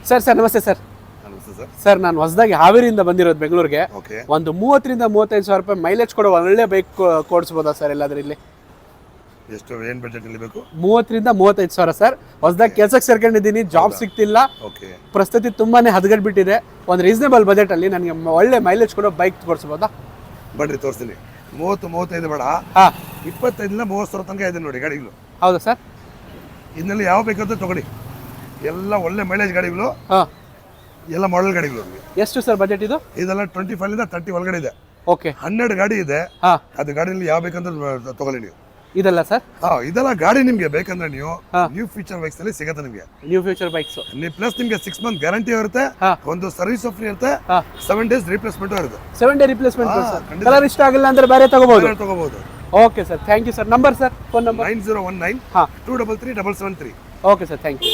Sir ನಮಸ್ತೆ sir. ನಮಸ್ತೆ sir. Sir ನಾನು ಹೊಸದಾಗಿ ಹಾವೇರಿಯಿಂದ ಬಂದಿರೋದು ಬೆಂಗಳೂರಿಗೆ. ಓಕೆ. ಒಂದು 30 ರಿಂದ 35 ಸಾವಿರ ರೂಪಾಯಿ ಮೈಲೇಜ್ ಕೊಡೋ ಒಳ್ಳೆ ಬೈಕ್ ಕೊಡಿಸ್ಬೋದಾ ಸರ್ ಎಲ್ಲಾದ್ರೂ ಇಲ್ಲಿ? ಎಷ್ಟು ಏನು ಬಜೆಟ್ ಅಲ್ಲಿ ಬೇಕು? 30 ರಿಂದ 35 ಸಾವಿರ ಸರ್. ಹೊಸದಾಗಿ ಕೆಲಸಕ್ಕೆ ಸೇರ್ಕೊಂಡಿದ್ದೀನಿ, ಜಾಬ್ ಸಿಗ್ತಿಲ್ಲ, ಓಕೆ. ಪರಿಸ್ಥಿತಿ ತುಂಬಾನೇ ಹದಗೆಟ್ಬಿಟ್ಟಿದೆ. ಒಂದು ರೀಸನೇಬಲ್ ಬಜೆಟ್ ಅಲ್ಲಿ ನನಗೆ ಒಳ್ಳೆ ಮೈಲೇಜ್ ಕೊಡೋ ಬೈಕ್ ಕೊಡಿಸ್ಬೋದಾ? ಬನ್ರಿ ತೋರಿಸ್ತೀನಿ. 30-35 ಬೇಡ, ಹಾ 25 ರಿಂದ 30 ಸಾವಿರ ತನಕ ಇದೆ ನೋಡಿ ಗಾಡಿಗಳು. ಹೌದಾ ಸರ್? ಇದರಲ್ಲಿ ಯಾವ ಬೇಕಂತ ತಗೊಳ್ಳಿ, ಎಲ್ಲ ಒಳ್ಳೆ ಮೈಲೇಜ್ ಗಾಡಿಗಳು, ಹಾ ಎಲ್ಲ ಮಾಡೆಲ್ ಗಾಡಿಗಳು. ಎಷ್ಟು ಸರ್ ಬಜೆಟ್ ಇದು? ಇದೆಲ್ಲ 25 ರಿಂದ 30 ಒಳಗಡೆ ಇದೆ. ಓಕೆ. 12 ಗಾಡಿ ಇದೆ. ಹಾ ಅದು ಗಾಡಿಯಲ್ಲಿ ಯಾವ ಬೇಕಂತ ತಗೊಳ್ಳಿ ನೀವು. ಇದಲ್ಲ ಸರ್? ಇದೆಲ್ಲ ಗಾಡಿ ನಿಮ್ಗೆ ಬೇಕಂದ್ರೆ ನೀವು ಹಾ. ನ್ಯೂ ಫೀಚರ್ ಬೈಕ್ಸ್ ಅಲ್ಲಿ ಸಿಗುತ್ತೆ ನಿಮ್ಗೆ. New future bikes. ಪ್ಲಸ್ ನಿಮ್ಗೆ 6 ಮಂತ್ ಗ್ಯಾರಂಟಿ ಇರುತ್ತೆ, ಹಾ. ಒಂದು ಸರ್ವಿಸ್ ಫ್ರೀ ಇರುತ್ತೆ, ಹಾ 7 days ರಿಪ್ಲೇಸ್ಮೆಂಟ್ ಇರುತ್ತೆ. 7 ಡೇ ರಿಪ್ಲೇಸ್ಮೆಂಟ್ ಹಾ, ಸರ್. ಖಂಡಿತ. ಕಲರ್ ಇಷ್ಟ ಆಗಿಲ್ಲ ಅಂದ್ರೆ ಬೇರೆ ತಗೋಬಹುದು. ತಗೋಬಹುದು. Okay sir, thank you sir. Number sir, phone number? 9019 ಹಾ 233 773. Okay sir, thank you.